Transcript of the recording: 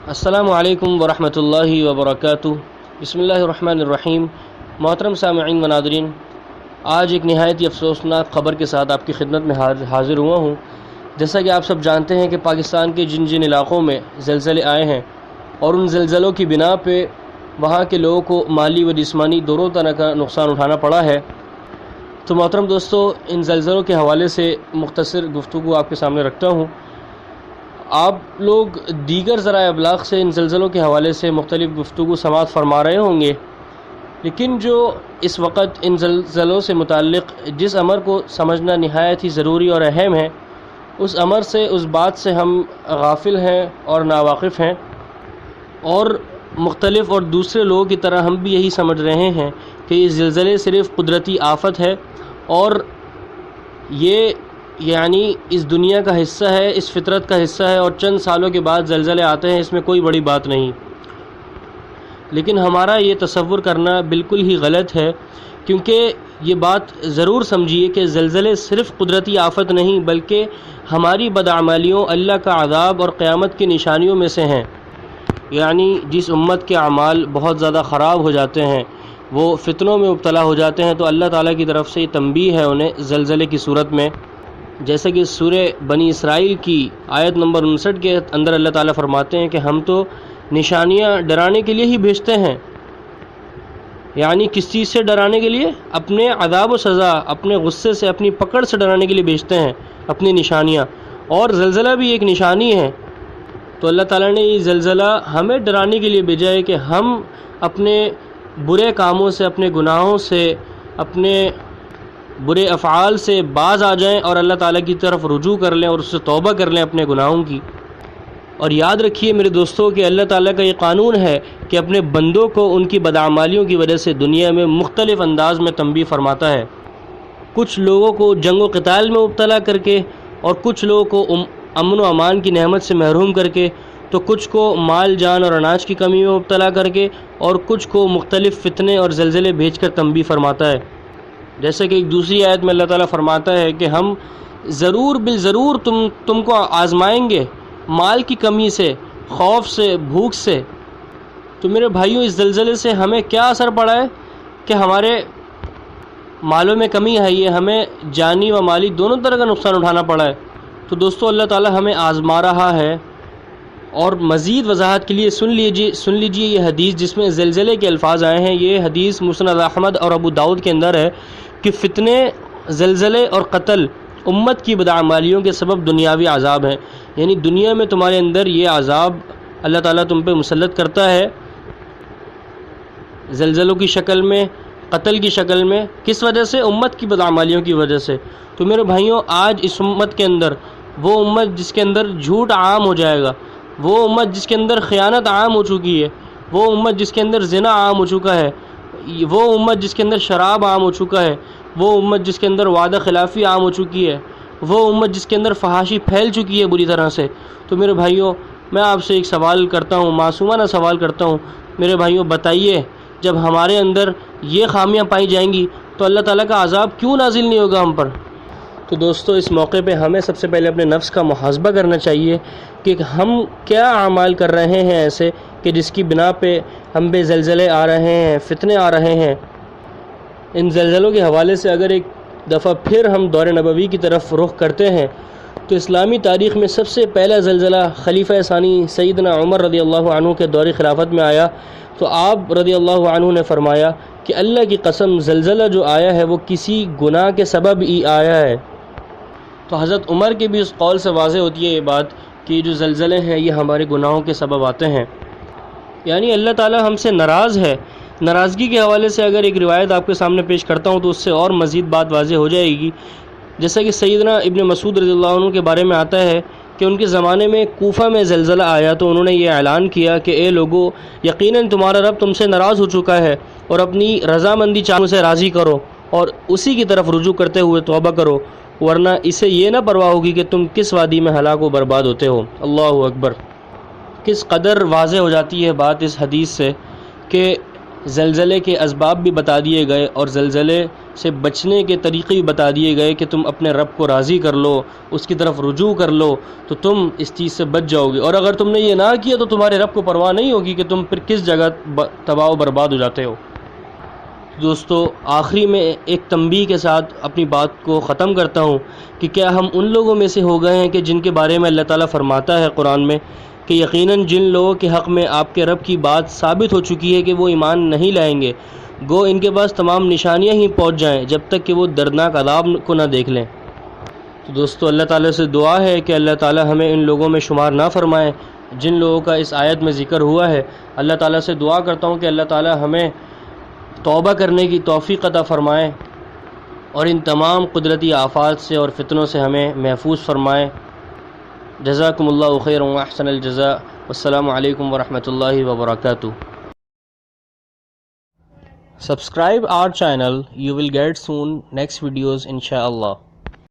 السلام علیکم ورحمۃ اللہ وبرکاتہ۔ بسم اللہ الرحمن الرحیم۔ محترم سامعین و ناظرین، آج ایک نہایت ہی افسوسناک خبر کے ساتھ آپ کی خدمت میں حاضر ہوا ہوں۔ جیسا کہ آپ سب جانتے ہیں کہ پاکستان کے جن جن علاقوں میں زلزلے آئے ہیں اور ان زلزلوں کی بنا پہ وہاں کے لوگوں کو مالی و جسمانی دونوں طرح کا نقصان اٹھانا پڑا ہے، تو محترم دوستو، ان زلزلوں کے حوالے سے مختصر گفتگو آپ کے سامنے رکھتا ہوں۔ آپ لوگ دیگر ذرائع ابلاغ سے ان زلزلوں کے حوالے سے مختلف گفتگو سماعت فرما رہے ہوں گے، لیکن جو اس وقت ان زلزلوں سے متعلق جس امر کو سمجھنا نہایت ہی ضروری اور اہم ہے، اس امر سے، اس بات سے ہم غافل ہیں اور ناواقف ہیں، اور مختلف اور دوسرے لوگوں کی طرح ہم بھی یہی سمجھ رہے ہیں کہ یہ زلزلے صرف قدرتی آفت ہے اور یہ یعنی اس دنیا کا حصہ ہے، اس فطرت کا حصہ ہے، اور چند سالوں کے بعد زلزلے آتے ہیں، اس میں کوئی بڑی بات نہیں۔ لیکن ہمارا یہ تصور کرنا بالکل ہی غلط ہے، کیونکہ یہ بات ضرور سمجھیے کہ زلزلے صرف قدرتی آفت نہیں بلکہ ہماری بدعمالیوں، اللہ کا عذاب اور قیامت کی نشانیوں میں سے ہیں۔ یعنی جس امت کے اعمال بہت زیادہ خراب ہو جاتے ہیں، وہ فتنوں میں مبتلا ہو جاتے ہیں، تو اللہ تعالیٰ کی طرف سے یہ تنبیہ ہے انہیں زلزلے کی صورت میں، جیسے کہ سورہ بنی اسرائیل کی آیت نمبر 59 کے اندر اللہ تعالیٰ فرماتے ہیں کہ ہم تو نشانیاں ڈرانے کے لیے ہی بھیجتے ہیں۔ یعنی کس چیز سے ڈرانے کے لیے؟ اپنے عذاب و سزا، اپنے غصے سے، اپنی پکڑ سے ڈرانے کے لیے بھیجتے ہیں اپنی نشانیاں، اور زلزلہ بھی ایک نشانی ہے۔ تو اللہ تعالیٰ نے یہ زلزلہ ہمیں ڈرانے کے لیے بھیجا ہے کہ ہم اپنے برے کاموں سے، اپنے گناہوں سے، اپنے برے افعال سے باز آ جائیں اور اللہ تعالیٰ کی طرف رجوع کر لیں اور اس سے توبہ کر لیں اپنے گناہوں کی۔ اور یاد رکھیے میرے دوستوں کہ اللہ تعالیٰ کا یہ قانون ہے کہ اپنے بندوں کو ان کی بدعمالیوں کی وجہ سے دنیا میں مختلف انداز میں تنبیہ فرماتا ہے۔ کچھ لوگوں کو جنگ و قتال میں مبتلا کر کے، اور کچھ لوگوں کو امن و امان کی نعمت سے محروم کر کے، تو کچھ کو مال جان اور اناج کی کمی میں مبتلا کر کے، اور کچھ کو مختلف فتنے اور زلزلے بھیج کر تنبیہ فرماتا ہے۔ جیسے کہ ایک دوسری آیت میں اللہ تعالیٰ فرماتا ہے کہ ہم ضرور بالضرور تم کو آزمائیں گے مال کی کمی سے، خوف سے، بھوک سے۔ تو میرے بھائیوں، اس زلزلے سے ہمیں کیا اثر پڑا ہے کہ ہمارے مالوں میں کمی آئی ہے، ہمیں جانی و مالی دونوں طرح کا نقصان اٹھانا پڑا ہے۔ تو دوستو، اللہ تعالیٰ ہمیں آزما رہا ہے۔ اور مزید وضاحت کے لیے سن لیجیے یہ حدیث جس میں زلزلے کے الفاظ آئے ہیں۔ یہ حدیث مسند احمد اور ابو داؤد کے اندر ہے کہ فتنے، زلزلے اور قتل امت کی بدعمالیوں کے سبب دنیاوی عذاب ہیں۔ یعنی دنیا میں تمہارے اندر یہ عذاب اللہ تعالیٰ تم پہ مسلط کرتا ہے زلزلوں کی شکل میں، قتل کی شکل میں۔ کس وجہ سے؟ امت کی بدعمالیوں کی وجہ سے۔ تو میرے بھائیوں، آج اس امت کے اندر، وہ امت جس کے اندر جھوٹ عام ہو جائے گا، وہ امت جس کے اندر خیانت عام ہو چکی ہے، وہ امت جس کے اندر زنا عام ہو چکا ہے، وہ امت جس کے اندر شراب عام ہو چکا ہے، وہ امت جس کے اندر وعدہ خلافی عام ہو چکی ہے، وہ امت جس کے اندر فحاشی پھیل چکی ہے بری طرح سے۔ تو میرے بھائیوں، میں آپ سے ایک سوال کرتا ہوں، معصومانہ سوال کرتا ہوں، میرے بھائیوں بتائیے، جب ہمارے اندر یہ خامیاں پائی جائیں گی تو اللہ تعالیٰ کا عذاب کیوں نازل نہیں ہوگا ہم پر؟ تو دوستو، اس موقع پہ ہمیں سب سے پہلے اپنے نفس کا محاسبہ کرنا چاہیے کہ ہم کیا اعمال کر رہے ہیں ایسے کہ جس کی بنا پہ ہم پہ زلزلے آ رہے ہیں، فتنے آ رہے ہیں۔ ان زلزلوں کے حوالے سے اگر ایک دفعہ پھر ہم دور نبوی کی طرف رخ کرتے ہیں تو اسلامی تاریخ میں سب سے پہلا زلزلہ خلیفہ ثانی سیدنا عمر رضی اللہ عنہ کے دور خلافت میں آیا۔ تو آپ رضی اللہ عنہ نے فرمایا کہ اللہ کی قسم، زلزلہ جو آیا ہے وہ کسی گناہ کے سبب ہی آیا ہے۔ تو حضرت عمر کے بھی اس قول سے واضح ہوتی ہے یہ بات کہ جو زلزلے ہیں یہ ہمارے گناہوں کے سبب آتے ہیں۔ یعنی اللہ تعالیٰ ہم سے ناراض ہے۔ ناراضگی کے حوالے سے اگر ایک روایت آپ کے سامنے پیش کرتا ہوں تو اس سے اور مزید بات واضح ہو جائے گی۔ جیسا کہ سیدنا ابن مسعود رضی اللہ عنہ کے بارے میں آتا ہے کہ ان کے زمانے میں کوفہ میں زلزلہ آیا تو انہوں نے یہ اعلان کیا کہ اے لوگو، یقیناً تمہارا رب تم سے ناراض ہو چکا ہے، اور اپنی رضامندی چاہوں سے راضی کرو اور اسی کی طرف رجوع کرتے ہوئے توبہ کرو، ورنہ اسے یہ نہ پرواہ ہوگی کہ تم کس وادی میں ہلاک و برباد ہوتے ہو۔ اللہ اکبر! کس قدر واضح ہو جاتی ہے بات اس حدیث سے کہ زلزلے کے اسباب بھی بتا دیے گئے اور زلزلے سے بچنے کے طریقے بھی بتا دیے گئے کہ تم اپنے رب کو راضی کر لو، اس کی طرف رجوع کر لو تو تم اس چیز سے بچ جاؤ گے، اور اگر تم نے یہ نہ کیا تو تمہارے رب کو پرواہ نہیں ہوگی کہ تم پھر کس جگہ تباہ و برباد ہو جاتے ہو۔ دوستو، آخری میں ایک تنبیہ کے ساتھ اپنی بات کو ختم کرتا ہوں کہ کیا ہم ان لوگوں میں سے ہو گئے ہیں کہ جن کے بارے میں اللہ تعالیٰ فرماتا ہے قرآن میں کہ یقیناً جن لوگوں کے حق میں آپ کے رب کی بات ثابت ہو چکی ہے کہ وہ ایمان نہیں لائیں گے، گو ان کے پاس تمام نشانیاں ہی پہنچ جائیں جب تک کہ وہ دردناک عذاب کو نہ دیکھ لیں۔ تو دوستو، اللہ تعالیٰ سے دعا ہے کہ اللہ تعالیٰ ہمیں ان لوگوں میں شمار نہ فرمائے جن لوگوں کا اس آیت میں ذکر ہوا ہے۔ اللہ تعالیٰ سے دعا کرتا ہوں کہ اللہ تعالیٰ ہمیں توبہ کرنے کی توفیق عطا فرمائے اور ان تمام قدرتی آفات سے اور فتنوں سے ہمیں محفوظ فرمائے۔ جزاکم اللہ خیر و احسن الجزاء، والسلام علیکم ورحمۃ اللہ وبرکاتہ۔ Subscribe our channel, you will get soon next videos inshallah.